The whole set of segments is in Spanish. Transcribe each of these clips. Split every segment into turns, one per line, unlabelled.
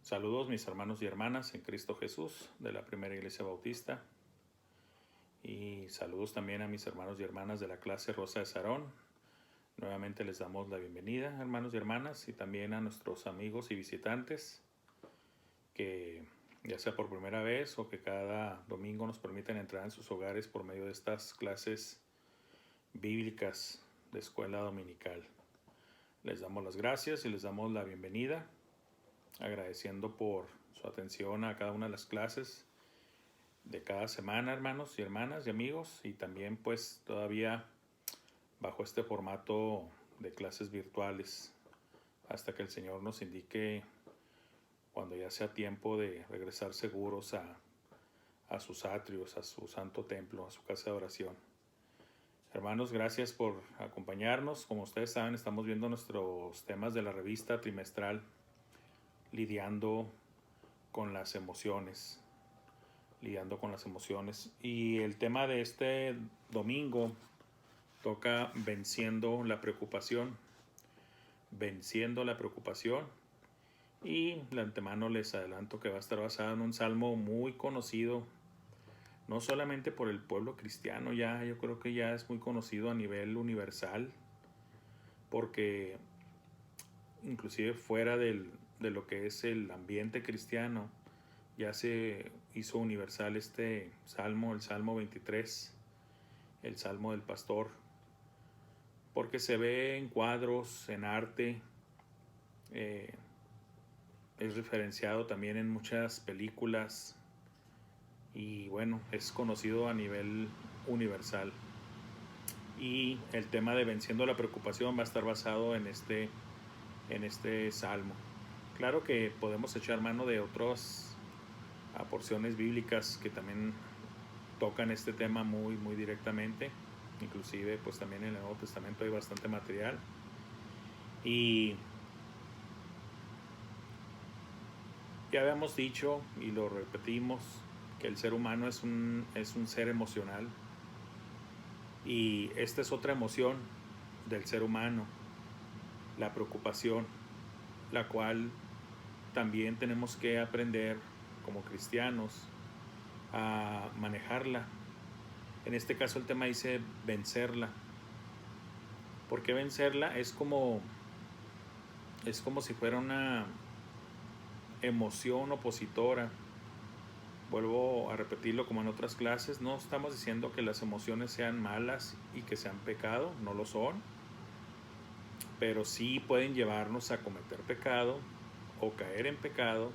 Saludos mis hermanos y hermanas en Cristo Jesús de la Primera Iglesia Bautista, y saludos también a mis hermanos y hermanas de la clase Rosa de Sarón. Nuevamente les damos la bienvenida, hermanos y hermanas, y también a nuestros amigos y visitantes que ya sea por primera vez o que cada domingo nos permiten entrar en sus hogares por medio de estas clases bíblicas de escuela dominical. Les damos las gracias y les damos la bienvenida, agradeciendo por su atención a cada una de las clases de cada semana, hermanos y hermanas y amigos, y también pues todavía bajo este formato de clases virtuales hasta que el Señor nos indique cuando ya sea tiempo de regresar seguros a sus atrios, a su santo templo, a su casa de oración. Hermanos, gracias por acompañarnos. Como ustedes saben, estamos viendo nuestros temas de la revista trimestral lidiando con las emociones. Y el tema de este domingo toca venciendo la preocupación. Y de antemano les adelanto que va a estar basado en un salmo muy conocido, no solamente por el pueblo cristiano, yo creo que ya es muy conocido a nivel universal, porque inclusive fuera de lo que es el ambiente cristiano, ya se hizo universal este salmo, el Salmo 23, el Salmo del Pastor, porque se ve en cuadros, en arte, es referenciado también en muchas películas y bueno, es conocido a nivel universal. Y el tema de venciendo la preocupación va a estar basado en este salmo. Claro que podemos echar mano de otras porciones bíblicas que también tocan este tema muy directamente. Inclusive pues también en el Nuevo Testamento hay bastante material. Y ya habíamos dicho y lo repetimos que el ser humano es un ser emocional, y esta es otra emoción del ser humano, la preocupación, la cual también tenemos que aprender como cristianos a manejarla. En este caso el tema dice vencerla. ¿Por qué vencerla? Es como si fuera una emoción opositora. Vuelvo a repetirlo como en otras clases, no estamos diciendo que las emociones sean malas y que sean pecado, no lo son, pero sí pueden llevarnos a cometer pecado o caer en pecado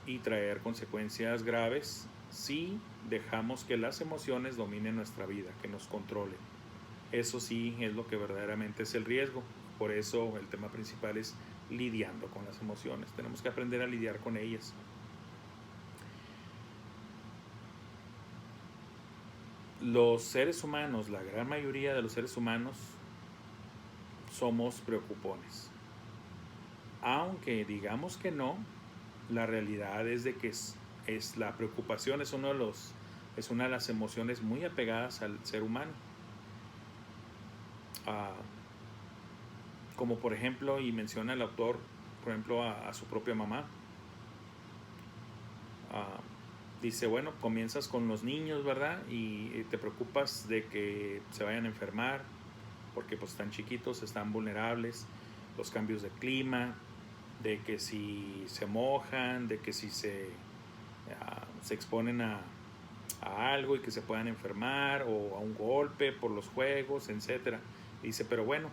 y traer consecuencias graves si dejamos que las emociones dominen nuestra vida, que nos controlen. Eso sí es lo que verdaderamente es el riesgo. Por eso el tema principal es lidiando con las emociones. Tenemos que aprender a lidiar con ellas. Los seres humanos, la gran mayoría de los seres humanos, somos preocupones. Aunque digamos que no, la realidad es de que es la preocupación es una de las emociones muy apegadas al ser humano. Como por ejemplo, y menciona el autor, por ejemplo, a su propia mamá. Dice, bueno, comienzas con los niños, ¿verdad? Y te preocupas de que se vayan a enfermar, porque pues están chiquitos, están vulnerables, los cambios de clima, de que si se mojan, de que si se exponen a algo y que se puedan enfermar, o a un golpe por los juegos, etc. Dice, pero bueno,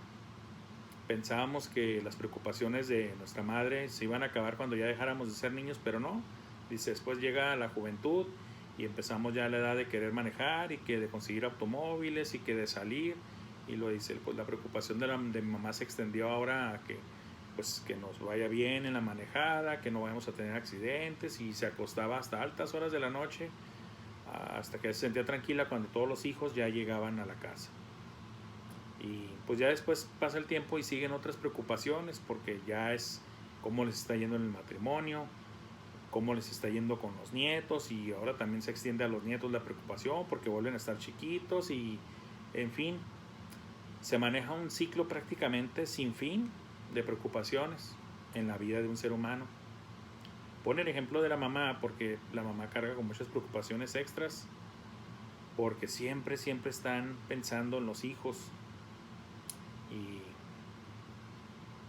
pensábamos que las preocupaciones de nuestra madre se iban a acabar cuando ya dejáramos de ser niños, pero no. Dice, después llega la juventud y empezamos ya a la edad de querer manejar y que de conseguir automóviles y que de salir. Y lo dice, pues la preocupación de mi mamá se extendió ahora a que pues que nos vaya bien en la manejada, que no vayamos a tener accidentes, y se acostaba hasta altas horas de la noche hasta que se sentía tranquila cuando todos los hijos ya llegaban a la casa. Y pues ya después pasa el tiempo y siguen otras preocupaciones, porque ya es cómo les está yendo en el matrimonio, cómo les está yendo con los nietos, y ahora también se extiende a los nietos la preocupación porque vuelven a estar chiquitos, y en fin, se maneja un ciclo prácticamente sin fin de preocupaciones en la vida de un ser humano. Pone el ejemplo de la mamá porque la mamá carga con muchas preocupaciones extras porque siempre están pensando en los hijos y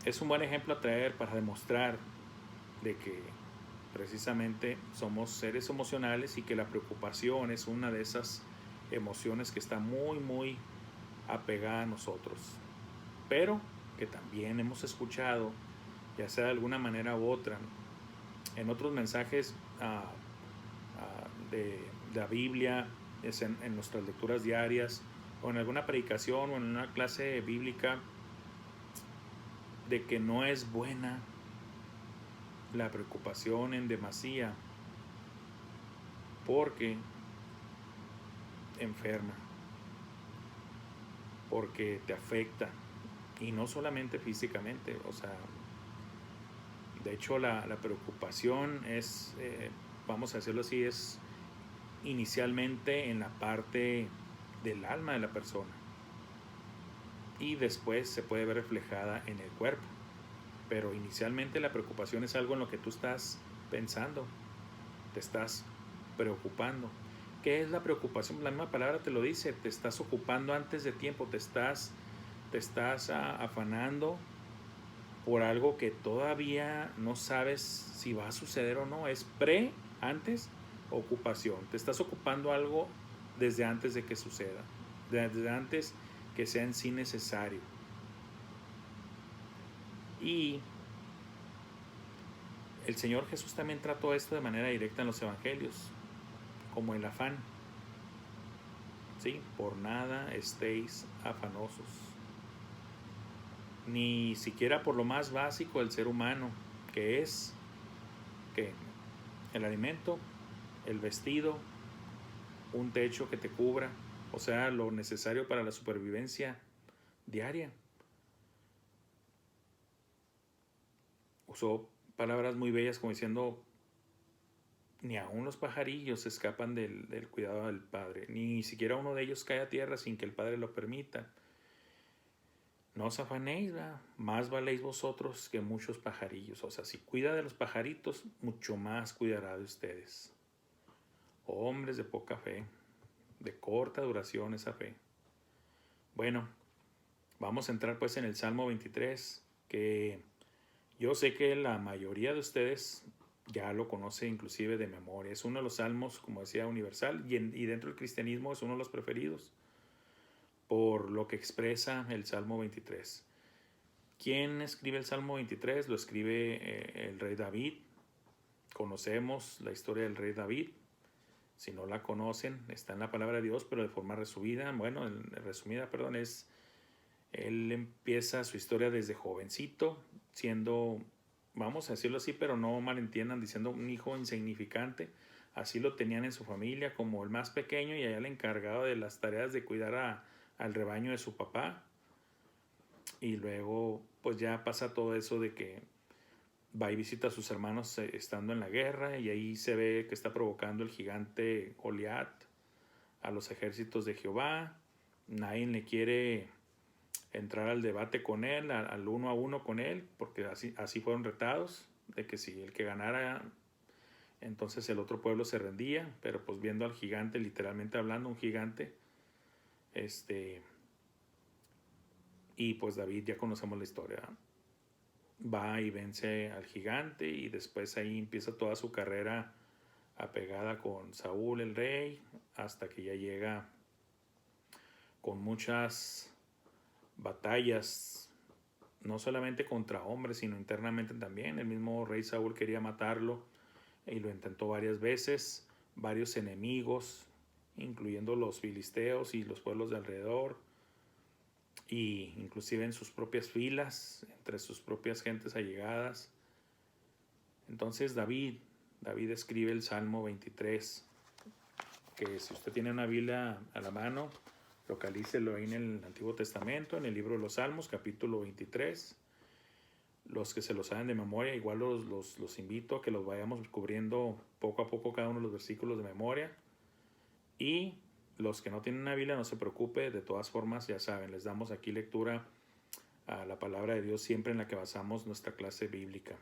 es un buen ejemplo a traer para demostrar de que precisamente somos seres emocionales y que la preocupación es una de esas emociones que está muy apegada a nosotros, pero que también hemos escuchado, ya sea de alguna manera u otra, en otros mensajes de la Biblia, es en nuestras lecturas diarias, o en alguna predicación, o en una clase bíblica, de que no es buena la preocupación en demasía, porque enferma, porque te afecta, y no solamente físicamente, o sea, de hecho la preocupación es, vamos a decirlo así, es inicialmente en la parte del alma de la persona y después se puede ver reflejada en el cuerpo. Pero inicialmente la preocupación es algo en lo que tú estás pensando, te estás preocupando. ¿Qué es la preocupación? La misma palabra te lo dice, te estás ocupando antes de tiempo, te estás afanando por algo que todavía no sabes si va a suceder o no. Es antes, ocupación. Te estás ocupando algo desde antes de que suceda, desde antes que sea en sí necesario. Y el Señor Jesús también trató esto de manera directa en los evangelios, como el afán. ¿Sí? Por nada estéis afanosos. Ni siquiera por lo más básico del ser humano, que es ¿qué? El alimento, el vestido, un techo que te cubra, o sea, lo necesario para la supervivencia diaria. Usó palabras muy bellas como diciendo, ni aun los pajarillos escapan del cuidado del Padre, ni siquiera uno de ellos cae a tierra sin que el Padre lo permita. No os afanéis, ¿verdad? Más valéis vosotros que muchos pajarillos. O sea, si cuida de los pajaritos, mucho más cuidará de ustedes. Hombres de poca fe, de corta duración esa fe. Bueno, vamos a entrar pues en el Salmo 23, que yo sé que la mayoría de ustedes ya lo conoce inclusive de memoria. Es uno de los salmos, como decía, universal y dentro del cristianismo es uno de los preferidos por lo que expresa el Salmo 23. ¿Quién escribe el Salmo 23? Lo escribe el rey David. Conocemos la historia del rey David. Si no la conocen, está en la palabra de Dios, pero de forma resumida. Bueno, él empieza su historia desde jovencito, siendo, vamos a decirlo así, pero no malentiendan, diciendo un hijo insignificante. Así lo tenían en su familia como el más pequeño y allá el encargado de las tareas de cuidar al rebaño de su papá. Y luego pues ya pasa todo eso de que va y visita a sus hermanos estando en la guerra y ahí se ve que está provocando el gigante Goliat a los ejércitos de Jehová. Nadie le quiere entrar al debate con él, al uno a uno con él, porque así fueron retados, de que si el que ganara, entonces el otro pueblo se rendía, pero pues viendo al gigante, literalmente hablando, un gigante, y pues David, ya conocemos la historia, va y vence al gigante y después ahí empieza toda su carrera apegada con Saúl el rey, hasta que ya llega con muchas batallas, no solamente contra hombres, sino internamente también. El mismo rey Saúl quería matarlo y lo intentó varias veces, varios enemigos, incluyendo los filisteos y los pueblos de alrededor, y inclusive en sus propias filas, entre sus propias gentes allegadas. Entonces David escribe el Salmo 23, que si usted tiene una Biblia a la mano, localícelo ahí en el Antiguo Testamento, en el libro de los Salmos, capítulo 23. Los que se lo saben de memoria, igual los invito a que los vayamos cubriendo poco a poco cada uno de los versículos de memoria. Y los que no tienen una Biblia, no se preocupe, de todas formas, ya saben, les damos aquí lectura a la palabra de Dios siempre en la que basamos nuestra clase bíblica.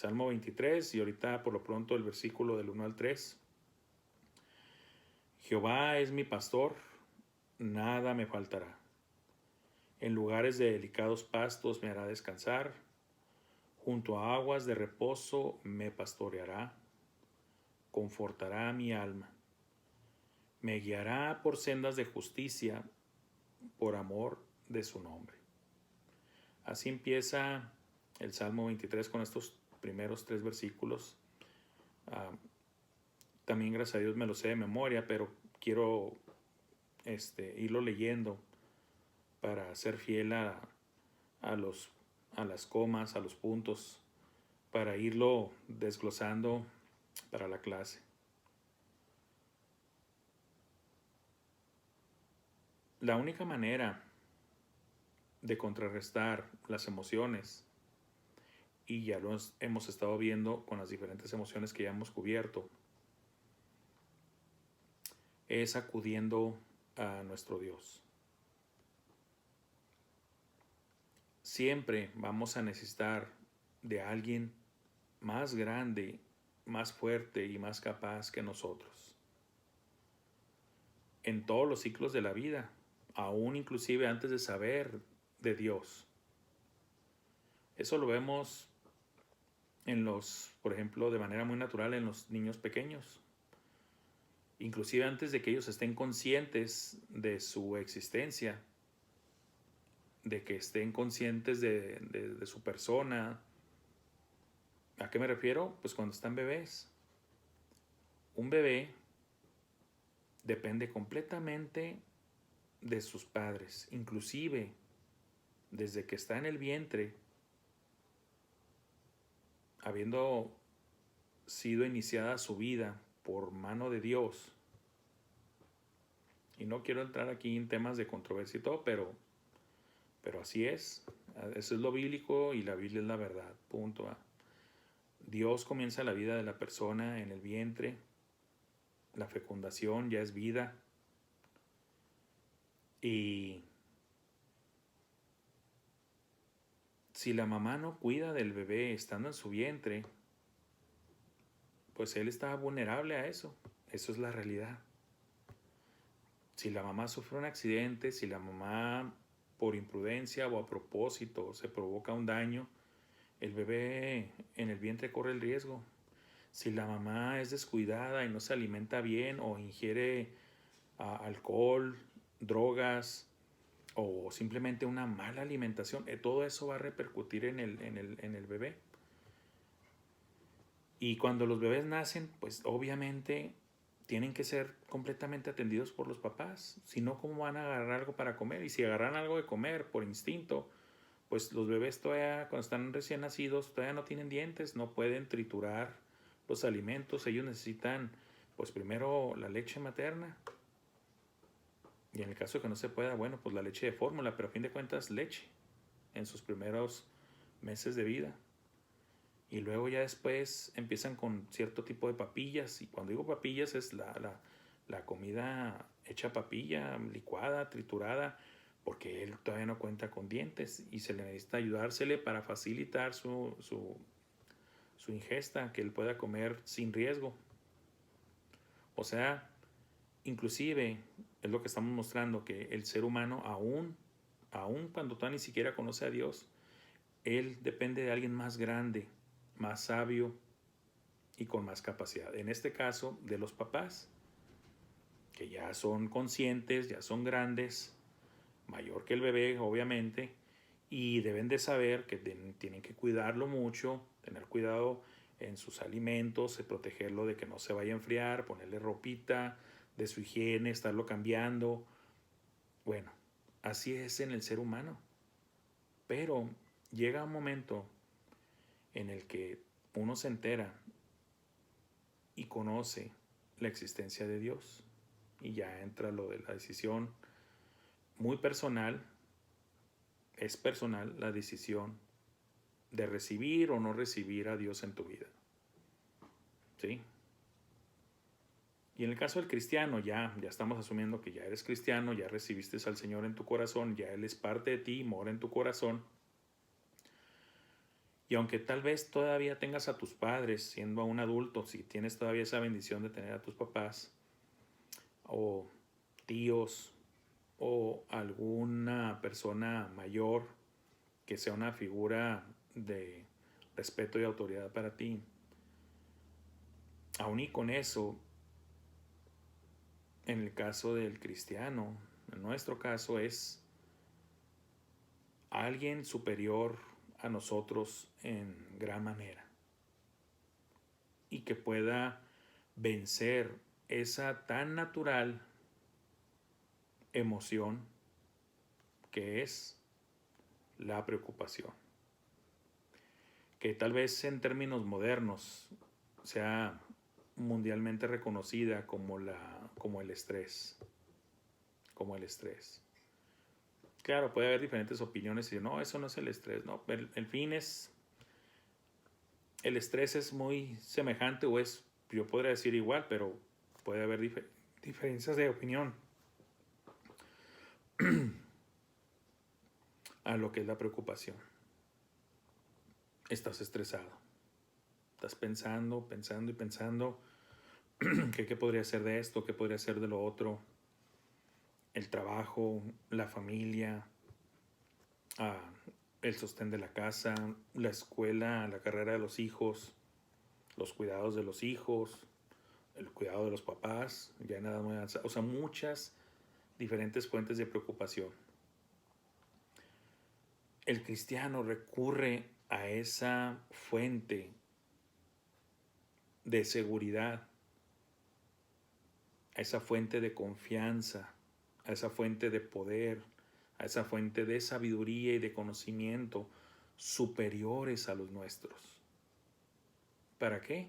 Salmo 23 y ahorita por lo pronto el versículo del 1 al 3. Jehová es mi pastor, nada me faltará. En lugares de delicados pastos me hará descansar, junto a aguas de reposo me pastoreará, confortará mi alma. Me guiará por sendas de justicia, por amor de su nombre. Así empieza el Salmo 23 con estos primeros 3 versículos. También gracias a Dios me lo sé de memoria, pero quiero irlo leyendo para ser fiel a las comas, a los puntos, para irlo desglosando para la clase. La única manera de contrarrestar las emociones, y ya lo hemos estado viendo con las diferentes emociones que ya hemos cubierto, es acudiendo a nuestro Dios. Siempre vamos a necesitar de alguien más grande, más fuerte y más capaz que nosotros. En todos los ciclos de la vida, aún inclusive antes de saber de Dios. Eso lo vemos por ejemplo, de manera muy natural en los niños pequeños. Inclusive antes de que ellos estén conscientes de su existencia, de que estén conscientes de su persona. ¿A qué me refiero? Pues cuando están bebés. Un bebé depende completamente de sus padres, inclusive desde que está en el vientre, habiendo sido iniciada su vida por mano de Dios. Y no quiero entrar aquí en temas de controversia y todo, pero así es. Eso es lo bíblico y la Biblia es la verdad. Punto. Dios comienza la vida de la persona en el vientre. La fecundación ya es vida. Y si la mamá no cuida del bebé estando en su vientre, pues él está vulnerable a eso. Eso es la realidad. Si la mamá sufre un accidente, si la mamá por imprudencia o a propósito se provoca un daño, el bebé en el vientre corre el riesgo. Si la mamá es descuidada y no se alimenta bien o ingiere alcohol, drogas o simplemente una mala alimentación, todo eso va a repercutir en el bebé. Y cuando los bebés nacen, pues obviamente tienen que ser completamente atendidos por los papás. Si no, ¿cómo van a agarrar algo para comer? Y si agarran algo de comer por instinto, pues los bebés todavía, cuando están recién nacidos, todavía no tienen dientes, no pueden triturar los alimentos. Ellos necesitan, pues primero la leche materna. Y en el caso de que no se pueda, bueno, pues la leche de fórmula, pero a fin de cuentas leche en sus primeros meses de vida. Y luego ya después empiezan con cierto tipo de papillas. Y cuando digo papillas es la comida hecha papilla, licuada, triturada, porque él todavía no cuenta con dientes y se le necesita ayudársele para facilitar su ingesta, que él pueda comer sin riesgo. O sea, inclusive es lo que estamos mostrando, que el ser humano aún cuando todavía ni siquiera conoce a Dios, él depende de alguien más grande, más sabio y con más capacidad. En este caso, de los papás, que ya son conscientes, ya son grandes, mayor que el bebé, obviamente, y deben de saber que tienen que cuidarlo mucho, tener cuidado en sus alimentos, protegerlo de que no se vaya a enfriar, ponerle ropita, de su higiene, estarlo cambiando. Bueno, así es en el ser humano. Pero llega un momento en el que uno se entera y conoce la existencia de Dios. Y ya entra lo de la decisión muy personal. Es personal la decisión de recibir o no recibir a Dios en tu vida. ¿Sí? Y en el caso del cristiano, ya estamos asumiendo que ya eres cristiano, ya recibiste al Señor en tu corazón, ya Él es parte de ti, mora en tu corazón. Y aunque tal vez todavía tengas a tus padres siendo un adulto, si tienes todavía esa bendición de tener a tus papás o tíos o alguna persona mayor que sea una figura de respeto y autoridad para ti, aún y con eso, en el caso del cristiano, en nuestro caso es alguien superior a nosotros en gran manera y que pueda vencer esa tan natural emoción que es la preocupación, que tal vez en términos modernos sea mundialmente reconocida como el estrés, como el estrés. Claro, puede haber diferentes opiniones y no, eso no es el estrés, no, el fin es, el estrés es muy semejante o es, yo podría decir igual, pero puede haber diferencias de opinión a lo que es la preocupación. Estás estresado, estás pensando, pensando y pensando que qué podría ser de esto, qué podría ser de lo otro, el trabajo, la familia, ah, el sostén de la casa, la escuela, la carrera de los hijos, los cuidados de los hijos, el cuidado de los papás, ya nada más, o sea, muchas diferentes fuentes de preocupación. El cristiano recurre a esa fuente de seguridad, a esa fuente de confianza, a esa fuente de poder, a esa fuente de sabiduría y de conocimiento superiores a los nuestros. ¿Para qué?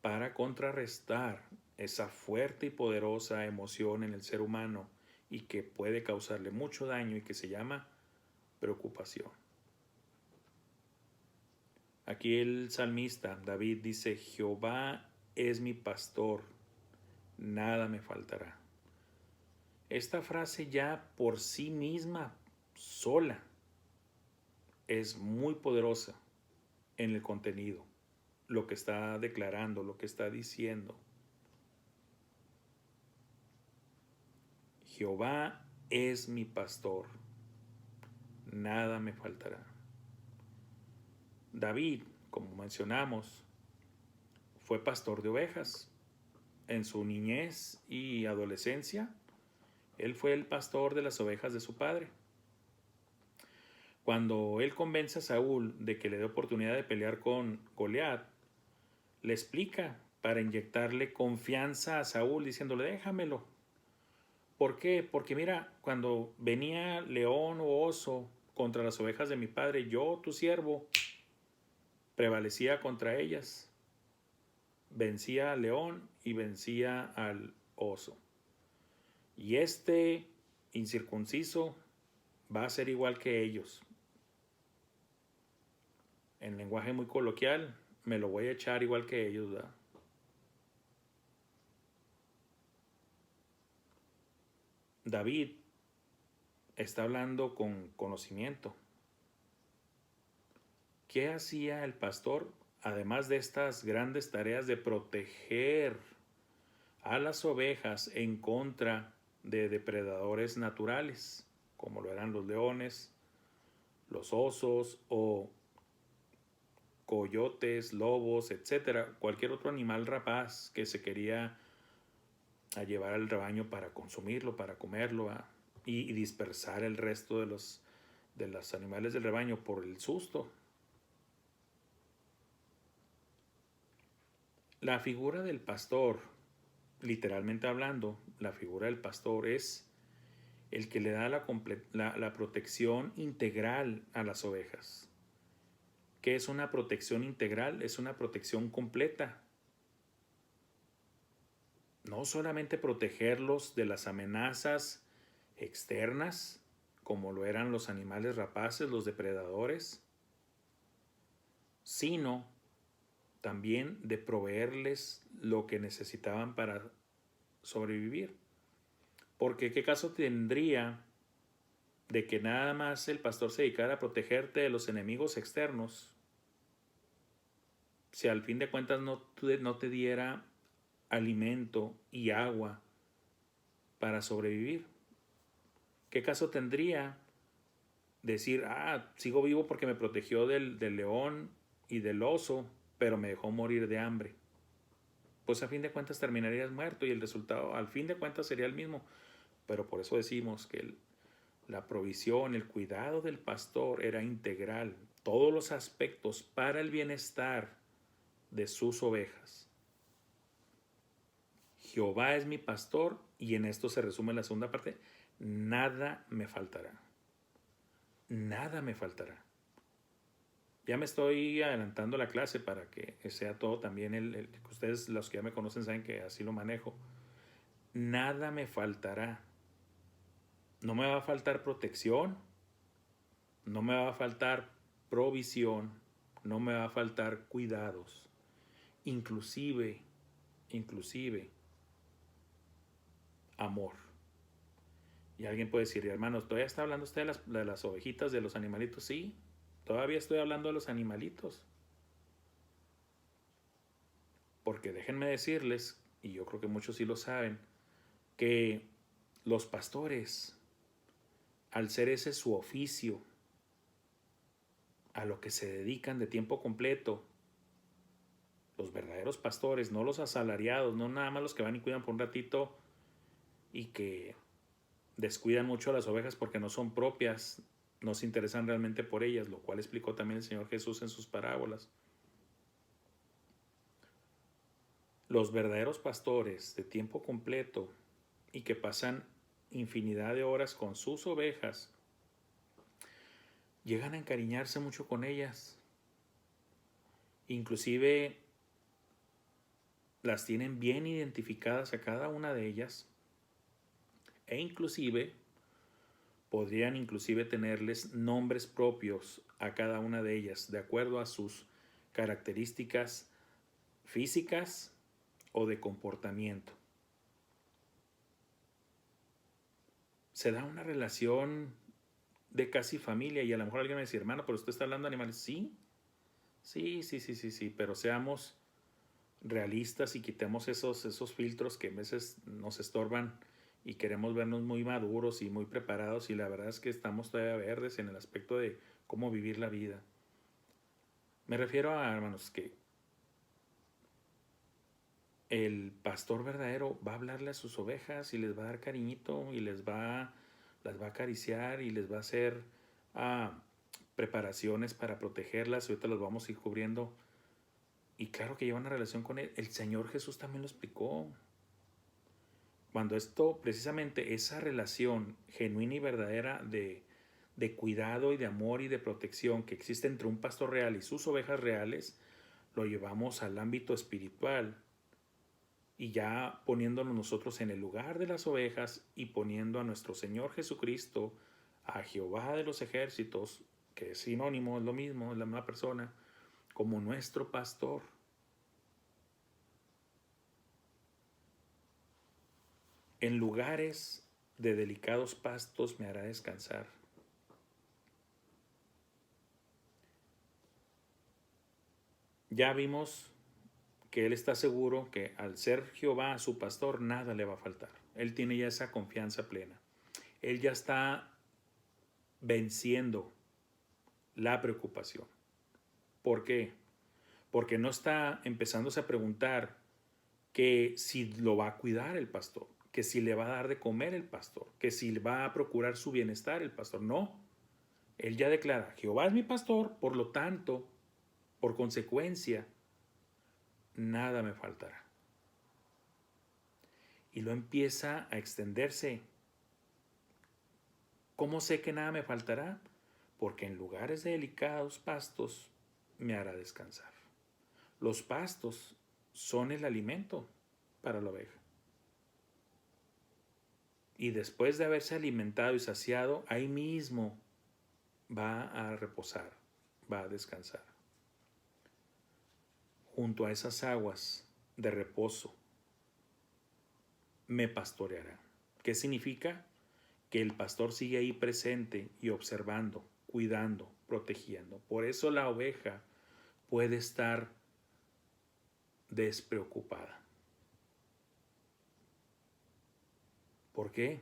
Para contrarrestar esa fuerte y poderosa emoción en el ser humano y que puede causarle mucho daño y que se llama preocupación. Aquí el salmista David dice: Jehová es mi pastor, nada me faltará. Esta frase ya por sí misma, sola, es muy poderosa en el contenido, lo que está declarando, lo que está diciendo. Jehová es mi pastor, nada me faltará. David, como mencionamos, fue pastor de ovejas. En su niñez y adolescencia, él fue el pastor de las ovejas de su padre. Cuando él convence a Saúl de que le dé oportunidad de pelear con Goliat, le explica para inyectarle confianza a Saúl, diciéndole: déjamelo. ¿Por qué? Porque mira, cuando venía león o oso contra las ovejas de mi padre, yo, tu siervo, prevalecía contra ellas. Vencía al león y vencía al oso. Y este incircunciso va a ser igual que ellos. En lenguaje muy coloquial, me lo voy a echar igual que ellos, ¿verdad? David está hablando con conocimiento. ¿Qué hacía el pastor? Además de estas grandes tareas de proteger a las ovejas en contra de depredadores naturales, como lo eran los leones, los osos o coyotes, lobos, etcétera, cualquier otro animal rapaz que se quería a llevar al rebaño para consumirlo, para comerlo, y dispersar el resto de los animales del rebaño por el susto. La figura del pastor, literalmente hablando, la figura del pastor es el que le da la protección integral a las ovejas. ¿Qué es una protección integral? Es una protección completa. No solamente protegerlos de las amenazas externas, como lo eran los animales rapaces, los depredadores, sino también de proveerles lo que necesitaban para sobrevivir. Porque ¿qué caso tendría de que nada más el pastor se dedicara a protegerte de los enemigos externos si al fin de cuentas no te diera alimento y agua para sobrevivir? ¿Qué caso tendría decir, sigo vivo porque me protegió del león y del oso, pero me dejó morir de hambre? Pues a fin de cuentas terminarías muerto y el resultado al fin de cuentas sería el mismo. Pero por eso decimos que la provisión, el cuidado del pastor era integral, todos los aspectos para el bienestar de sus ovejas. Jehová es mi pastor, y en esto se resume la segunda parte, nada me faltará. Nada me faltará. Ya me estoy adelantando la clase para que sea todo también ustedes, los que ya me conocen, saben que así lo manejo. Nada me faltará. No me va a faltar protección, no me va a faltar provisión, no me va a faltar cuidados. Inclusive, amor. Y alguien puede decir, hermanos, ¿todavía está hablando usted de las ovejitas, de los animalitos? Sí, todavía estoy hablando de los animalitos. Porque déjenme decirles, y yo creo que muchos sí lo saben, que los pastores, al ser ese su oficio, a lo que se dedican de tiempo completo, los verdaderos pastores, no los asalariados, no nada más los que van y cuidan por un ratito y que descuidan mucho a las ovejas porque no son propias, no se interesan realmente por ellas, lo cual explicó también el Señor Jesús en sus parábolas. Los verdaderos pastores de tiempo completo y que pasan infinidad de horas con sus ovejas, llegan a encariñarse mucho con ellas. Inclusive las tienen bien identificadas a cada una de ellas e inclusive podrían tenerles nombres propios a cada una de ellas de acuerdo a sus características físicas o de comportamiento. Se da una relación de casi familia y a lo mejor alguien me dice, hermano, pero usted está hablando de animales. Sí, pero seamos realistas y quitemos esos filtros que a veces nos estorban y queremos vernos muy maduros y muy preparados y la verdad es que estamos todavía verdes en el aspecto de cómo vivir la vida. Me refiero a, hermanos, que el pastor verdadero va a hablarle a sus ovejas y les va a dar cariñito y las va a acariciar y les va a hacer preparaciones para protegerlas. Ahorita los vamos a ir cubriendo. Y claro que lleva una relación con él. El Señor Jesús también lo explicó. Cuando esto, precisamente esa relación genuina y verdadera de cuidado y de amor y de protección que existe entre un pastor real y sus ovejas reales, lo llevamos al ámbito espiritual. Y ya poniéndonos nosotros en el lugar de las ovejas y poniendo a nuestro Señor Jesucristo, a Jehová de los ejércitos, que es sinónimo, es lo mismo, es la misma persona, como nuestro pastor. En lugares de delicados pastos me hará descansar. Ya vimos que Él está seguro que al ser Jehová su pastor, nada le va a faltar. Él tiene ya esa confianza plena. Él ya está venciendo la preocupación. ¿Por qué? Porque no está empezándose a preguntar que si lo va a cuidar el pastor, que si le va a dar de comer el pastor, que si va a procurar su bienestar el pastor. No, él ya declara, Jehová es mi pastor, por lo tanto, por consecuencia, nada me faltará. Y lo empieza a extenderse. ¿Cómo sé que nada me faltará? Porque en lugares de delicados pastos me hará descansar. Los pastos son el alimento para la oveja. Y después de haberse alimentado y saciado, ahí mismo va a reposar, va a descansar. Junto a esas aguas de reposo me pastoreará. ¿Qué significa? Que el pastor sigue ahí presente y observando, cuidando, protegiendo. Por eso la oveja puede estar despreocupada. ¿Por qué?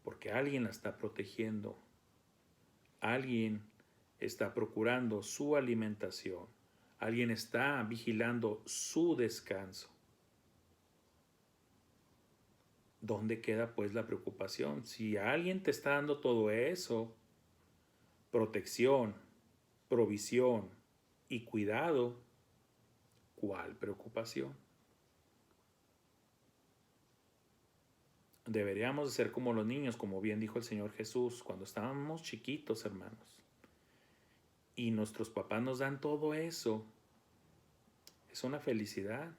Porque alguien la está protegiendo. Alguien está procurando su alimentación. Alguien está vigilando su descanso. ¿Dónde queda pues la preocupación? Si alguien te está dando todo eso, protección, provisión y cuidado, ¿cuál preocupación? Deberíamos ser como los niños, como bien dijo el Señor Jesús, cuando estábamos chiquitos, hermanos. Y nuestros papás nos dan todo eso. Es una felicidad.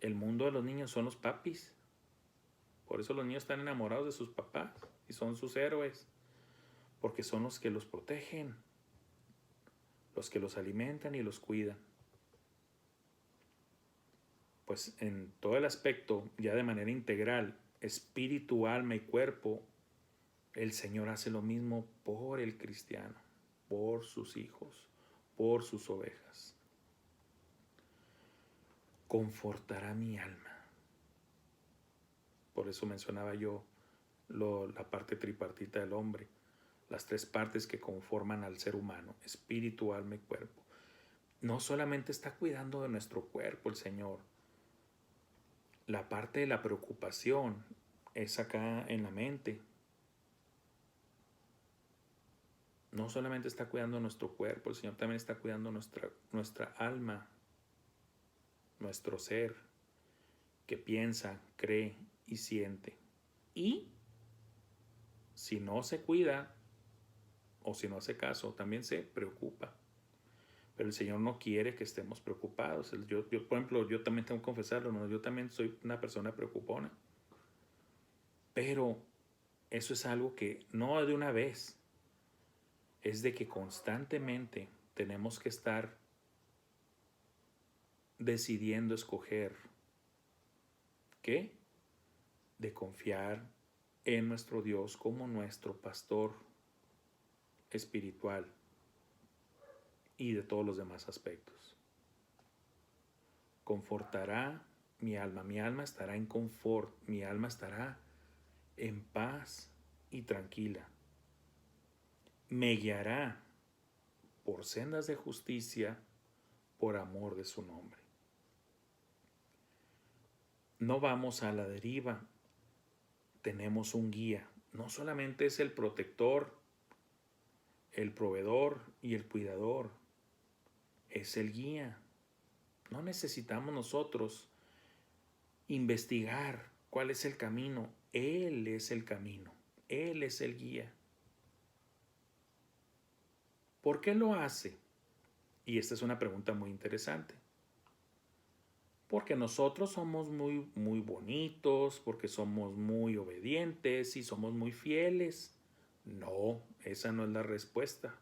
El mundo de los niños son los papis. Por eso los niños están enamorados de sus papás y son sus héroes. Porque son los que los protegen, los que los alimentan y los cuidan. Pues en todo el aspecto, ya de manera integral, espíritu, alma y cuerpo, el Señor hace lo mismo por el cristiano, por sus hijos, por sus ovejas. Confortará mi alma. Por eso mencionaba yo la parte tripartita del hombre, las tres partes que conforman al ser humano, espíritu, alma y cuerpo. No solamente está cuidando de nuestro cuerpo el Señor. La parte de la preocupación es acá en la mente. No solamente está cuidando nuestro cuerpo, el Señor también está cuidando nuestra alma, nuestro ser, que piensa, cree y siente. Y si no se cuida o si no hace caso, también se preocupa. Pero el Señor no quiere que estemos preocupados. Yo por ejemplo, yo también tengo que confesarlo, ¿no? Yo también soy una persona preocupona. Pero eso es algo que no de una vez, es de que constantemente tenemos que estar decidiendo escoger ¿qué? De confiar en nuestro Dios como nuestro pastor espiritual y de todos los demás aspectos. Confortará mi alma estará en confort, mi alma estará en paz y tranquila. Me guiará por sendas de justicia por amor de su nombre. No vamos a la deriva, tenemos un guía. No solamente es el protector, el proveedor y el cuidador, es el guía. No necesitamos nosotros investigar cuál es el camino. Él es el camino. Él es el guía. ¿Por qué lo hace? Y esta es una pregunta muy interesante. Porque nosotros somos muy bonitos, porque somos muy obedientes y somos muy fieles. No, esa no es la respuesta.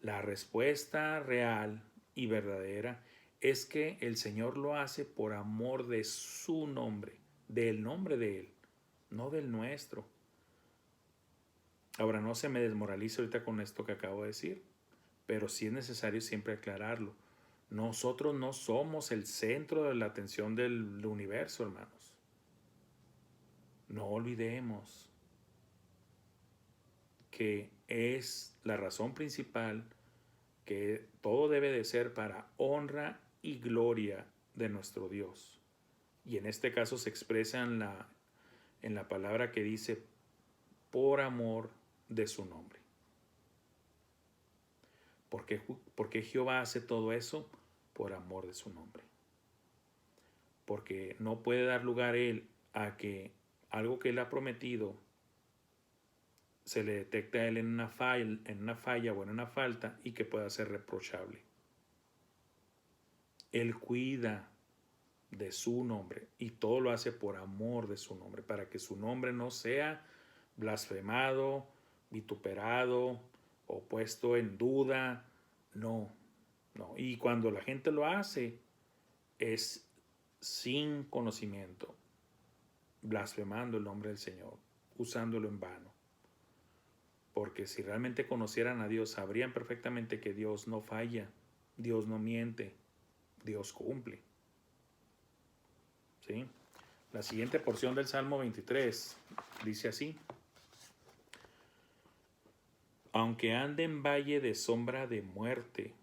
La respuesta real y verdadera es que el Señor lo hace por amor de su nombre, del nombre de Él, no del nuestro. Ahora, no se me desmoralice ahorita con esto que acabo de decir, pero sí es necesario siempre aclararlo. Nosotros no somos el centro de la atención del universo, hermanos. No olvidemos que es la razón principal que todo debe de ser para honra y gloria de nuestro Dios. Y en este caso se expresa en la palabra que dice por amor de su nombre. ¿Por qué Jehová hace todo eso? Por amor de su nombre. Porque no puede dar lugar Él a que algo que Él ha prometido se le detecte a Él en una falla o en una falta y que pueda ser reprochable. Él cuida de su nombre y todo lo hace por amor de su nombre, para que su nombre no sea blasfemado, vituperado o puesto en duda. No. Y cuando la gente lo hace es sin conocimiento, blasfemando el nombre del Señor, usándolo en vano. Porque si realmente conocieran a Dios, sabrían perfectamente que Dios no falla, Dios no miente, Dios cumple. ¿Sí? La siguiente porción del Salmo 23 dice así: aunque ande en valle de sombra de muerte,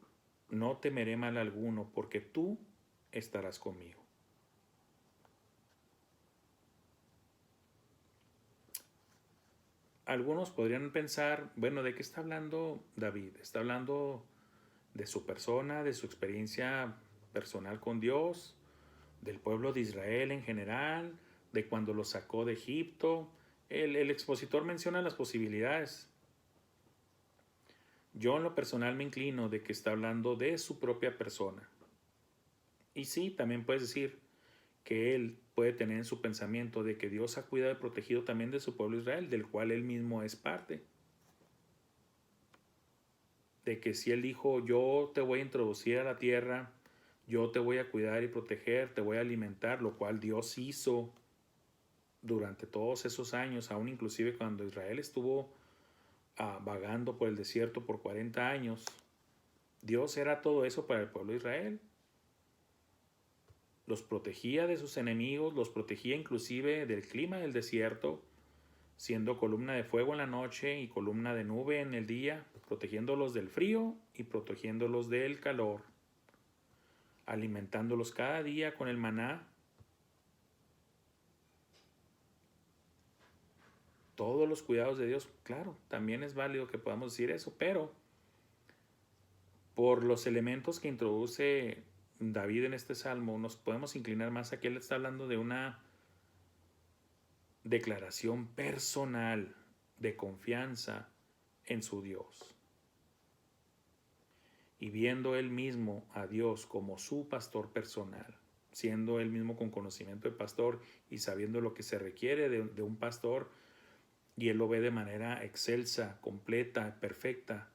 no temeré mal alguno, porque tú estarás conmigo. Algunos podrían pensar, bueno, ¿de qué está hablando David? Está hablando de su persona, de su experiencia personal con Dios, del pueblo de Israel en general, de cuando lo sacó de Egipto. El expositor menciona las posibilidades. Yo en lo personal me inclino de que está hablando de su propia persona. Y sí, también puedes decir que él puede tener en su pensamiento de que Dios ha cuidado y protegido también de su pueblo Israel, del cual él mismo es parte. De que si él dijo, yo te voy a introducir a la tierra, yo te voy a cuidar y proteger, te voy a alimentar, lo cual Dios hizo durante todos esos años, aún inclusive cuando Israel estuvo vagando por el desierto por 40 años, Dios era todo eso para el pueblo de Israel. Los protegía de sus enemigos, los protegía inclusive del clima del desierto, siendo columna de fuego en la noche y columna de nube en el día, protegiéndolos del frío y protegiéndolos del calor, alimentándolos cada día con el maná. Todos los cuidados de Dios, claro, también es válido que podamos decir eso, pero por los elementos que introduce David en este salmo, nos podemos inclinar más a que él está hablando de una declaración personal de confianza en su Dios. Y viendo él mismo a Dios como su pastor personal, siendo él mismo con conocimiento de pastor y sabiendo lo que se requiere de un pastor, y él lo ve de manera excelsa, completa, perfecta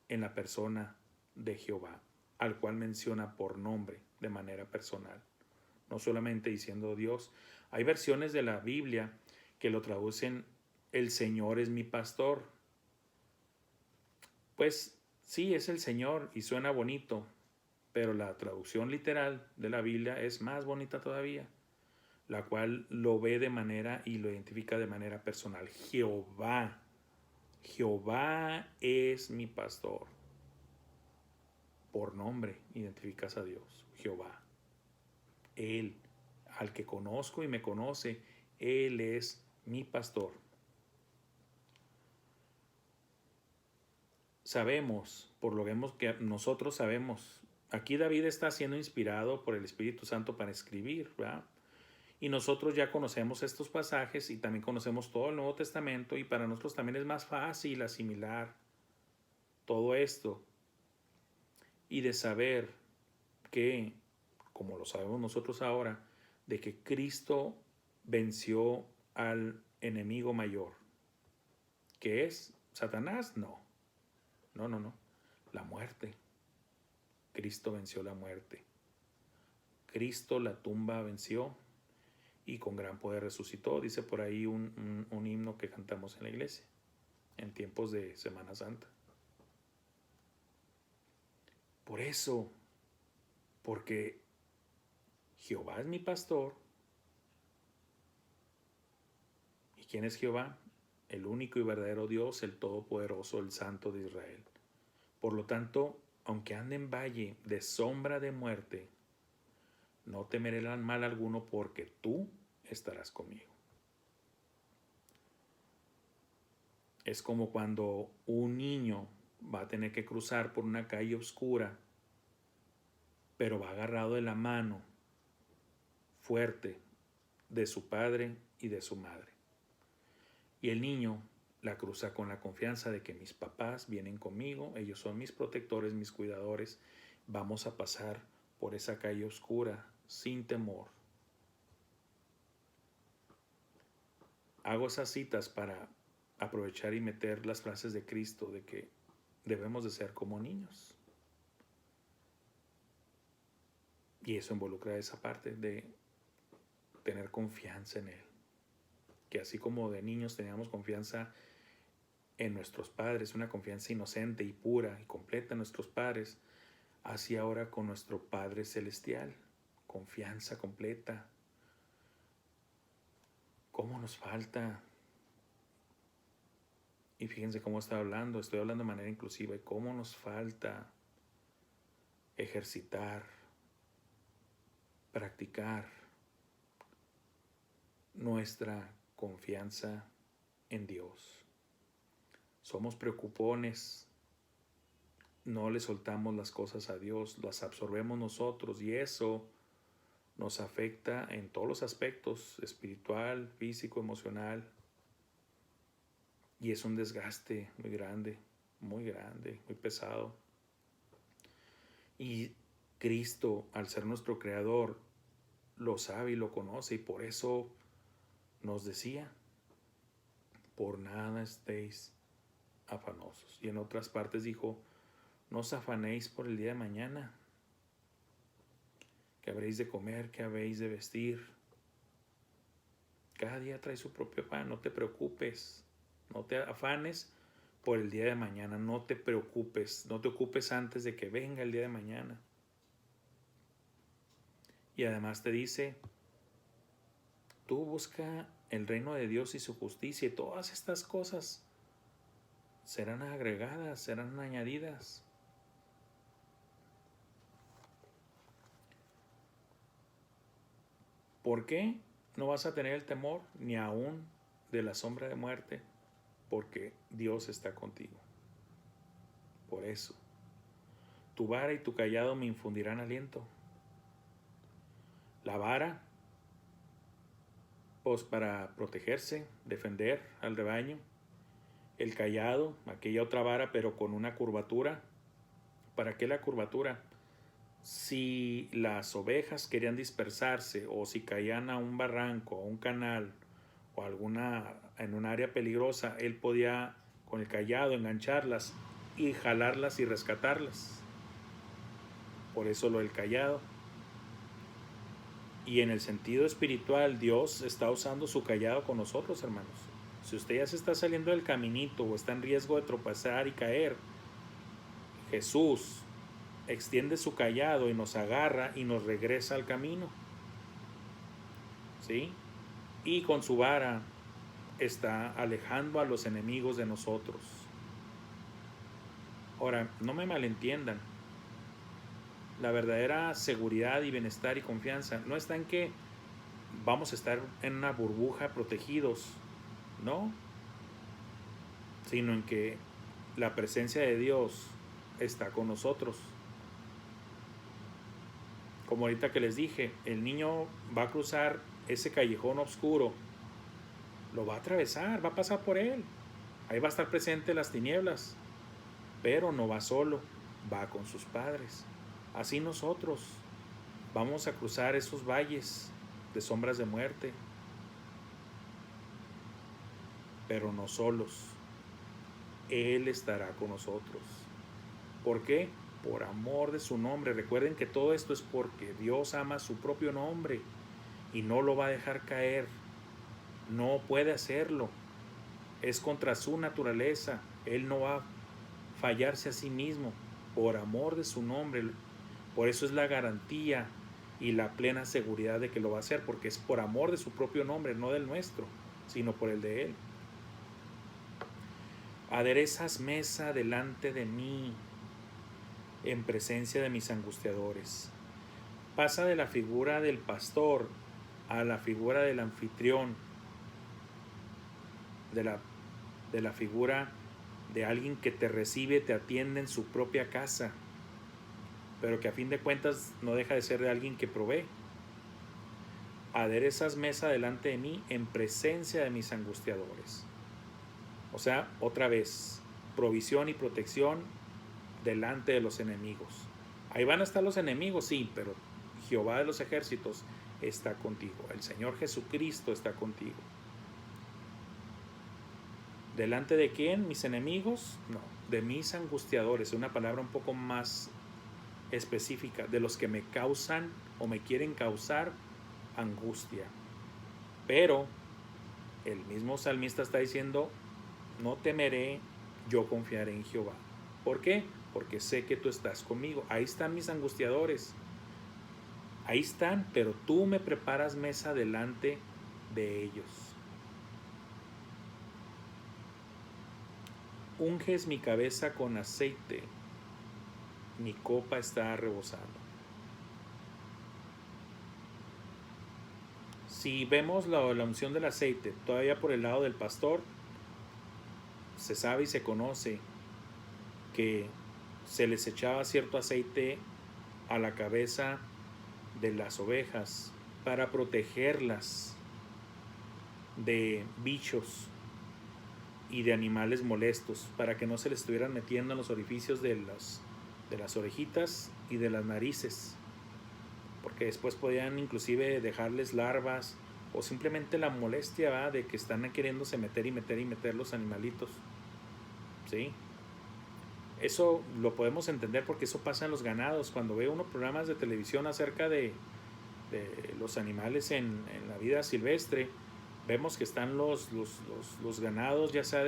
en la persona de Jehová, al cual menciona por nombre de manera personal, no solamente diciendo Dios. Hay versiones de la Biblia que lo traducen el Señor es mi pastor. Pues sí, es el Señor y suena bonito, pero la traducción literal de la Biblia es más bonita todavía, la cual lo ve de manera y lo identifica de manera personal. Jehová. Jehová es mi pastor. Por nombre identificas a Dios. Jehová. Él, al que conozco y me conoce, Él es mi pastor. Sabemos, por lo que nosotros sabemos, aquí David está siendo inspirado por el Espíritu Santo para escribir, ¿verdad? Y nosotros ya conocemos estos pasajes y también conocemos todo el Nuevo Testamento, y para nosotros también es más fácil asimilar todo esto y de saber que, como lo sabemos nosotros ahora, de que Cristo venció al enemigo mayor, que es Satanás. No, la muerte. Cristo venció la muerte. Cristo la tumba venció y con gran poder resucitó. Dice por ahí un himno que cantamos en la iglesia en tiempos de Semana Santa. Por eso, porque Jehová es mi pastor. ¿Y quién es Jehová? El único y verdadero Dios, el Todopoderoso, el Santo de Israel. Por lo tanto, aunque ande en valle de sombra de muerte, no temeré mal alguno, porque tú estarás conmigo. Es como cuando un niño va a tener que cruzar por una calle oscura, pero va agarrado de la mano fuerte de su padre y de su madre. Y el niño la cruza con la confianza de que mis papás vienen conmigo, ellos son mis protectores, mis cuidadores, vamos a pasar por esa calle oscura sin temor. Hago esas citas para aprovechar y meter las frases de Cristo de que debemos de ser como niños. Y eso involucra esa parte de tener confianza en Él. Que así como de niños teníamos confianza en nuestros padres, una confianza inocente y pura y completa en nuestros padres, así ahora con nuestro Padre Celestial. Confianza completa. ¿Cómo nos falta? Y fíjense cómo estoy hablando de manera inclusiva. ¿Cómo nos falta ejercitar, practicar nuestra confianza en Dios? Somos preocupones, no le soltamos las cosas a Dios, las absorbemos nosotros y eso nos afecta en todos los aspectos, espiritual, físico, emocional. Y es un desgaste muy grande, muy pesado. Y Cristo, al ser nuestro Creador, lo sabe y lo conoce, y por eso nos decía: por nada estéis afanosos. Y en otras partes dijo: no os afanéis por el día de mañana, que habréis de comer, que habéis de vestir. Cada día trae su propio pan, no te preocupes, no te afanes por el día de mañana, no te preocupes, no te ocupes antes de que venga el día de mañana. Y además te dice: tú busca el reino de Dios y su justicia, y todas estas cosas serán agregadas, serán añadidas. ¿Por qué no vas a tener el temor ni aún de la sombra de muerte? Porque Dios está contigo. Por eso, tu vara y tu cayado me infundirán aliento. La vara, pues para protegerse, defender al rebaño. El cayado, aquella otra vara, pero con una curvatura. ¿Para qué la curvatura? Si las ovejas querían dispersarse o si caían a un barranco, a un canal o en un área peligrosa, él podía con el cayado engancharlas y jalarlas y rescatarlas. Por eso lo del cayado. Y en el sentido espiritual, Dios está usando su cayado con nosotros, hermanos. Si usted ya se está saliendo del caminito o está en riesgo de tropezar y caer, Jesús extiende su cayado y nos agarra y nos regresa al camino. ¿Sí? Y con su vara está alejando a los enemigos de nosotros. Ahora, no me malentiendan. La verdadera seguridad y bienestar y confianza no está en que vamos a estar en una burbuja protegidos, no, sino en que la presencia de Dios está con nosotros. Como ahorita que les dije, el niño va a cruzar ese callejón oscuro, lo va a atravesar, va a pasar por él, ahí va a estar presente las tinieblas, pero no va solo, va con sus padres. Así nosotros vamos a cruzar esos valles de sombras de muerte, pero no solos. Él estará con nosotros. ¿Por qué? Por amor de su nombre. Recuerden que todo esto es porque Dios ama su propio nombre y no lo va a dejar caer. No puede hacerlo. Es contra su naturaleza. Él no va a fallarse a sí mismo por amor de su nombre. Por eso es la garantía y la plena seguridad de que lo va a hacer, porque es por amor de su propio nombre, no del nuestro, sino por el de Él. Aderezas mesa delante de mí en presencia de mis angustiadores. Pasa de la figura del pastor a la figura del anfitrión, de la figura de alguien que te recibe, te atiende en su propia casa, pero que a fin de cuentas no deja de ser de alguien que provee. Aderezas mesa delante de mí en presencia de mis angustiadores. O sea, otra vez, provisión y protección delante de los enemigos. Ahí van a estar los enemigos, sí, pero Jehová de los ejércitos está contigo. El Señor Jesucristo está contigo. ¿Delante de quién? ¿Mis enemigos? No, de mis angustiadores. Una palabra un poco más específica, de los que me causan o me quieren causar angustia. Pero el mismo salmista está diciendo: no temeré, yo confiaré en Jehová. ¿Por qué? porque sé que tú estás conmigo. Ahí están mis angustiadores, ahí están, pero tú me preparas mesa delante de ellos. Unges mi cabeza con aceite, mi copa está rebosando. Si vemos la unción del aceite todavía por el lado del pastor, se sabe y se conoce que se les echaba cierto aceite a la cabeza de las ovejas para protegerlas de bichos y de animales molestos, para que no se les estuvieran metiendo en los orificios de las orejitas y de las narices, porque después podían inclusive dejarles larvas o simplemente la molestia, ¿va?, de que están queriéndose meter y meter y meter los animalitos, ¿sí? Eso lo podemos entender porque eso pasa en los ganados. Cuando ve uno programas de televisión acerca de los animales en la vida silvestre, vemos que están los ganados, ya sea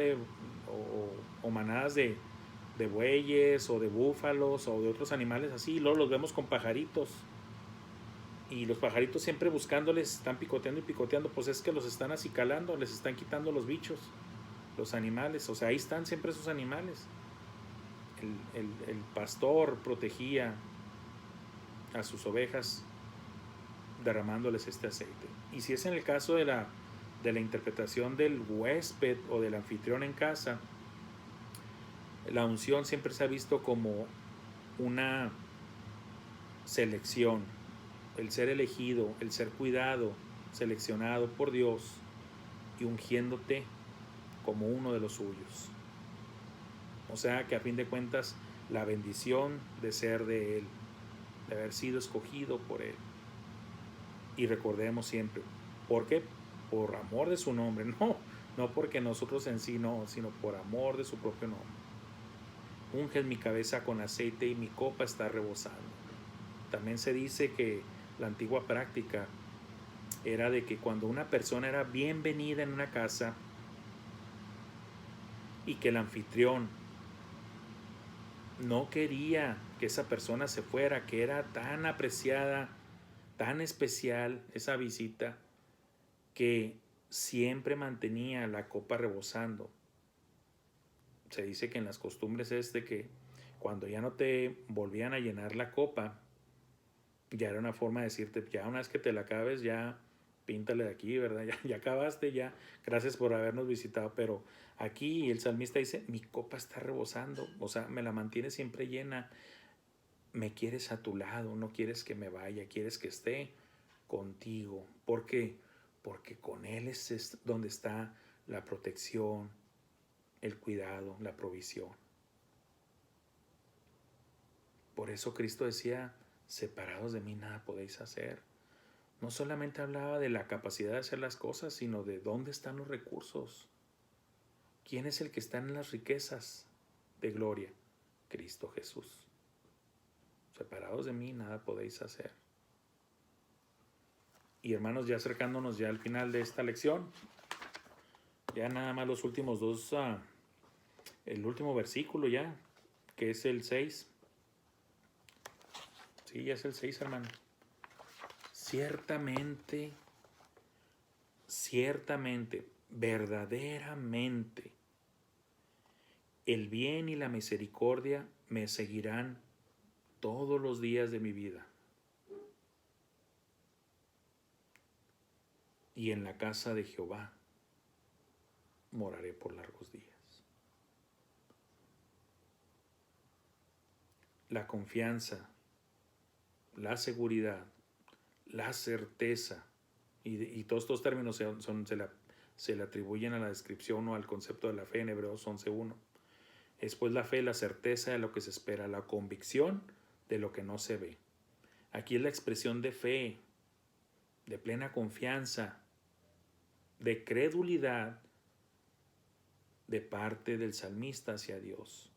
o manadas de bueyes o de búfalos o de otros animales así, y luego los vemos con pajaritos. Y los pajaritos siempre buscándoles, están picoteando y picoteando, pues es que los están acicalando, les están quitando los bichos, los animales. O sea, ahí están siempre esos animales. El pastor protegía a sus ovejas derramándoles este aceite. Y si es en el caso de la interpretación del huésped o del anfitrión en casa, la unción siempre se ha visto como una selección, el ser elegido, el ser cuidado, seleccionado por Dios y ungiéndote como uno de los suyos. O sea que a fin de cuentas la bendición de ser de Él, de haber sido escogido por Él. Y recordemos siempre, ¿por qué? Por amor de su nombre, no porque nosotros en sí no, sino por amor de su propio nombre. Unges mi cabeza con aceite y mi copa está rebosando. También se dice que la antigua práctica era de que cuando una persona era bienvenida en una casa y que el anfitrión no quería que esa persona se fuera, que era tan apreciada, tan especial esa visita, que siempre mantenía la copa rebosando. Se dice que en las costumbres es de que cuando ya no te volvían a llenar la copa, ya era una forma de decirte, ya una vez que te la acabes, ya píntale de aquí, ¿verdad? Ya acabaste, ya, gracias por habernos visitado. Pero aquí el salmista dice, mi copa está rebosando, o sea, me la mantiene siempre llena. Me quieres a tu lado, no quieres que me vaya, quieres que esté contigo. ¿Por qué? Porque con Él es donde está la protección, el cuidado, la provisión. Por eso Cristo decía, separados de mí nada podéis hacer. No solamente hablaba de la capacidad de hacer las cosas, sino de dónde están los recursos. ¿Quién es el que está en las riquezas de gloria? Cristo Jesús. Separados de mí nada podéis hacer. Y hermanos, ya acercándonos ya al final de esta lección, ya nada más los últimos dos, el último versículo ya, que es el 6. Sí, ya es el 6, hermano. Ciertamente, verdaderamente, el bien y la misericordia me seguirán todos los días de mi vida. Y en la casa de Jehová moraré por largos días. La confianza, la seguridad, la certeza, y todos estos términos se le atribuyen a la descripción o al concepto de la fe en Hebreos 11:1. Después la fe, la certeza de lo que se espera, la convicción de lo que no se ve. Aquí es la expresión de fe, de plena confianza, de credulidad de parte del salmista hacia Dios.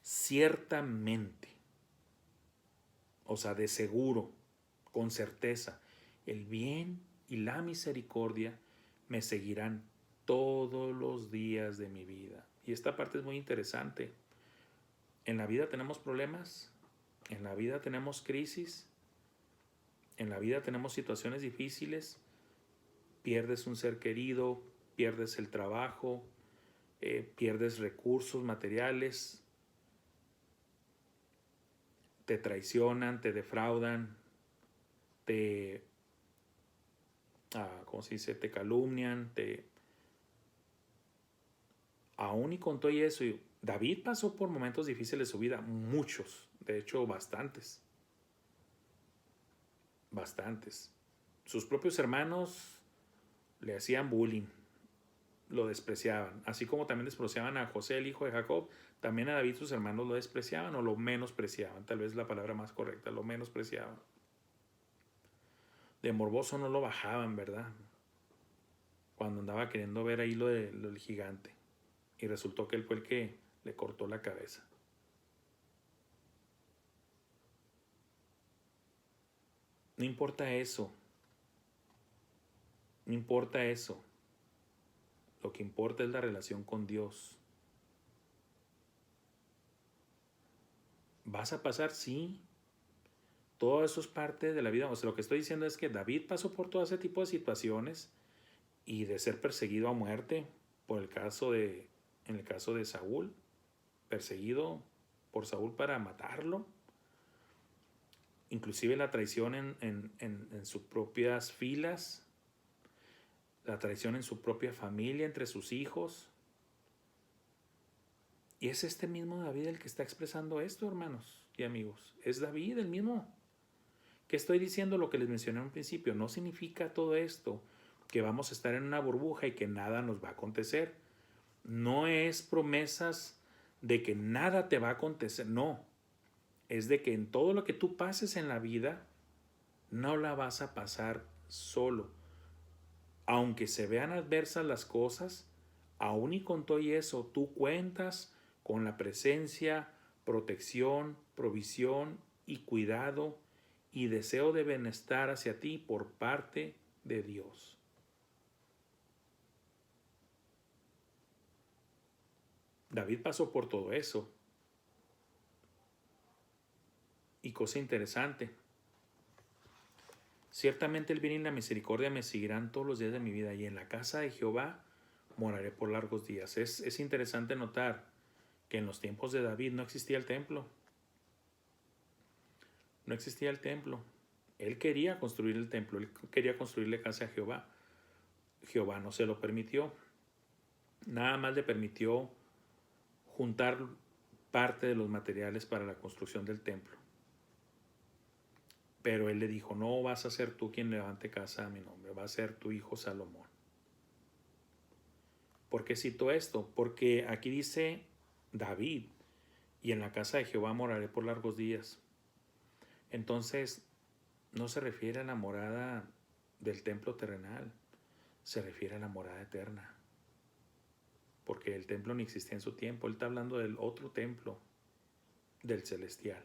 Ciertamente, o sea, de seguro, con certeza, el bien y la misericordia me seguirán todos los días de mi vida. Y esta parte es muy interesante. En la vida tenemos problemas, en la vida tenemos crisis, en la vida tenemos situaciones difíciles, pierdes un ser querido, pierdes el trabajo, pierdes recursos materiales, te traicionan, te defraudan, te, ¿cómo se dice? Te calumnian, aún y con todo eso, David pasó por momentos difíciles de su vida, muchos, de hecho bastantes. Sus propios hermanos le hacían bullying, lo despreciaban, así como también despreciaban a José, el hijo de Jacob, también a David sus hermanos lo despreciaban o lo menospreciaban, tal vez la palabra más correcta, lo menospreciaban. De morboso no lo bajaban, ¿verdad? Cuando andaba queriendo ver ahí lo del gigante. Y resultó que él fue el que le cortó la cabeza. No importa eso. No importa eso. Lo que importa es la relación con Dios. ¿Vas a pasar? Sí. Todo eso es parte de la vida. O sea, lo que estoy diciendo es que David pasó por todo ese tipo de situaciones y de ser perseguido a muerte, en el caso de Saúl, perseguido por Saúl para matarlo, inclusive la traición en sus propias filas, la traición en su propia familia, entre sus hijos. Y es este mismo David el que está expresando esto, hermanos y amigos. Es David el mismo. Que estoy diciendo lo que les mencioné en un principio. No significa todo esto que vamos a estar en una burbuja y que nada nos va a acontecer. No es promesas de que nada te va a acontecer. No. Es de que en todo lo que tú pases en la vida, no la vas a pasar solo. Aunque se vean adversas las cosas, aún y con todo y eso, tú cuentas con la presencia, protección, provisión y cuidado y deseo de bienestar hacia ti por parte de Dios. David pasó por todo eso. Y cosa interesante, ciertamente el bien y la misericordia me seguirán todos los días de mi vida y en la casa de Jehová moraré por largos días. Es interesante notar que en los tiempos de David no existía el templo. No existía el templo. Él quería construir el templo, él quería construirle casa a Jehová. Jehová no se lo permitió. Nada más le permitió juntar parte de los materiales para la construcción del templo. Pero él le dijo, no vas a ser tú quien levante casa a mi nombre, va a ser tu hijo Salomón. ¿Por qué cito esto? Porque aquí dice David, y en la casa de Jehová moraré por largos días. Entonces, no se refiere a la morada del templo terrenal, se refiere a la morada eterna. Porque el templo ni existía en su tiempo, él está hablando del otro templo, del celestial.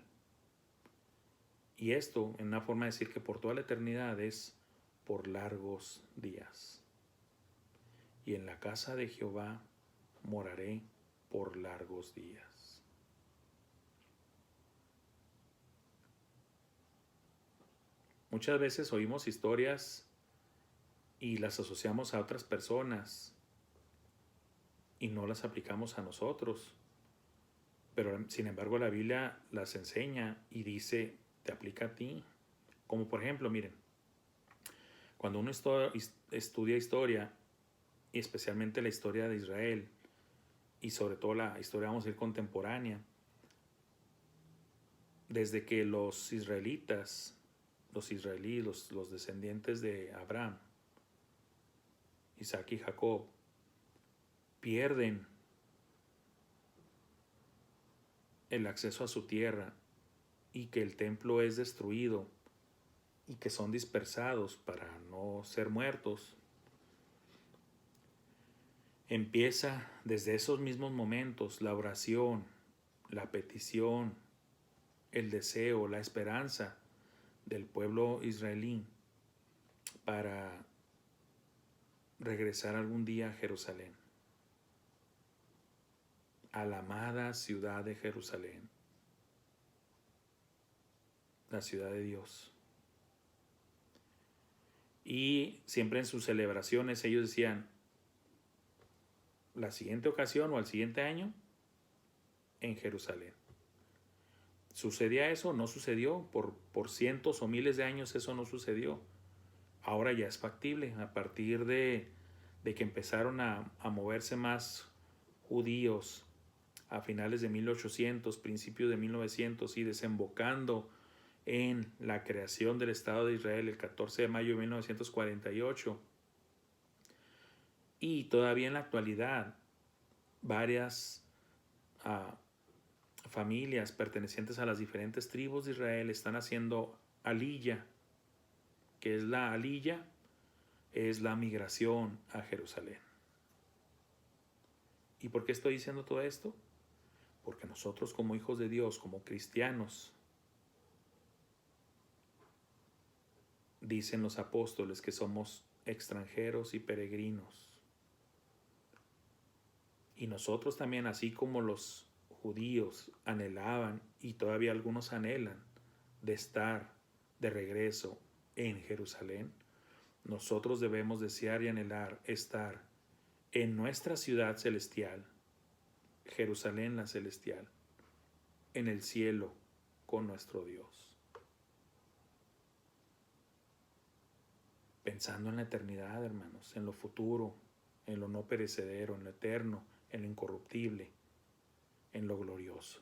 Y esto, en una forma de decir que por toda la eternidad, es por largos días. Y en la casa de Jehová moraré por largos días. Muchas veces oímos historias y las asociamos a otras personas y no las aplicamos a nosotros. Pero sin embargo la Biblia las enseña y dice, te aplica a ti. Como por ejemplo, miren, cuando uno estudia historia, y especialmente la historia de Israel, y sobre todo la historia, vamos a decir, contemporánea, desde que los israelíes, los descendientes de Abraham, Isaac y Jacob, pierden el acceso a su tierra y que el templo es destruido y que son dispersados para no ser muertos, empieza desde esos mismos momentos la oración, la petición, el deseo, la esperanza del pueblo israelí para regresar algún día a Jerusalén, a la amada ciudad de Jerusalén. la ciudad de Dios. Y siempre en sus celebraciones ellos decían, la siguiente ocasión o al siguiente año, en Jerusalén. ¿Sucedía eso? No sucedió. Por cientos o miles de años eso no sucedió. Ahora ya es factible. A partir de que empezaron a moverse más judíos a finales de 1800, principios de 1900 y desembocando en la creación del Estado de Israel el 14 de mayo de 1948. Y todavía en la actualidad, varias familias pertenecientes a las diferentes tribus de Israel están haciendo aliyah. ¿Qué es la aliyah? Es la migración a Jerusalén. ¿Y por qué estoy diciendo todo esto? Porque nosotros como hijos de Dios, como cristianos, dicen los apóstoles que somos extranjeros y peregrinos. Y nosotros también, así como los judíos anhelaban y todavía algunos anhelan de estar de regreso en Jerusalén, nosotros debemos desear y anhelar estar en nuestra ciudad celestial, Jerusalén la celestial, en el cielo con nuestro Dios. Pensando en la eternidad, hermanos, en lo futuro, en lo no perecedero, en lo eterno, en lo incorruptible, en lo glorioso.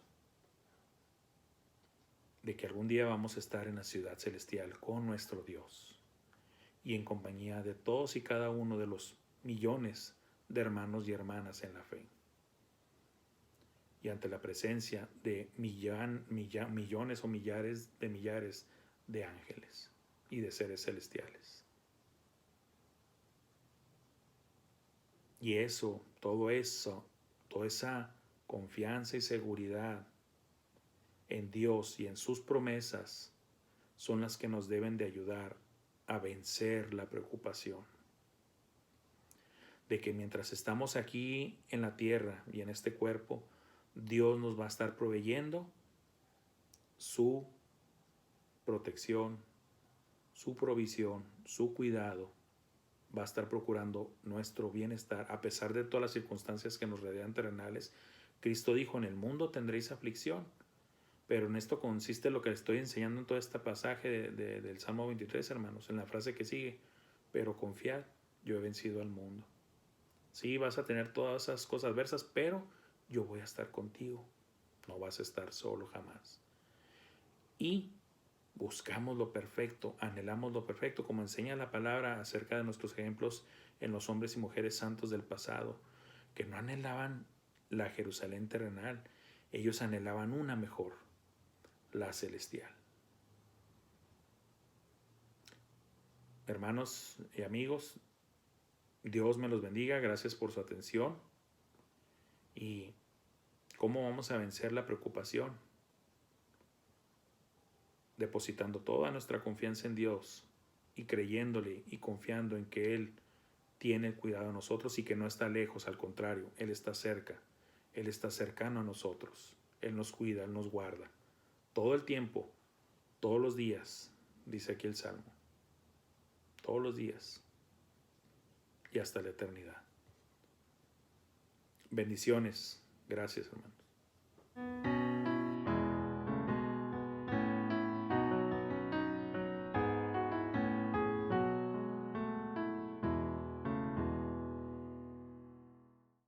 De que algún día vamos a estar en la ciudad celestial con nuestro Dios y en compañía de todos y cada uno de los millones de hermanos y hermanas en la fe. Y ante la presencia de millones o millares de ángeles y de seres celestiales. Y eso, toda esa confianza y seguridad en Dios y en sus promesas son las que nos deben de ayudar a vencer la preocupación. De que mientras estamos aquí en la tierra y en este cuerpo, Dios nos va a estar proveyendo su protección, su provisión, su cuidado. Va a estar procurando nuestro bienestar a pesar de todas las circunstancias que nos rodean terrenales. Cristo dijo, en el mundo tendréis aflicción, pero en esto consiste lo que estoy enseñando en todo este pasaje del Salmo 23, hermanos, en la frase que sigue, pero confiad, yo he vencido al mundo. Sí, vas a tener todas esas cosas adversas, pero yo voy a estar contigo. No vas a estar solo jamás. Y buscamos lo perfecto, anhelamos lo perfecto, como enseña la palabra acerca de nuestros ejemplos en los hombres y mujeres santos del pasado, que no anhelaban la Jerusalén terrenal, ellos anhelaban una mejor, la celestial. Hermanos y amigos, Dios me los bendiga, gracias por su atención. ¿Y cómo vamos a vencer la preocupación? Depositando toda nuestra confianza en Dios y creyéndole y confiando en que Él tiene el cuidado de nosotros y que no está lejos, al contrario, Él está cerca, Él está cercano a nosotros, Él nos cuida, Él nos guarda, todo el tiempo, todos los días, dice aquí el Salmo, todos los días y hasta la eternidad. Bendiciones, gracias hermanos.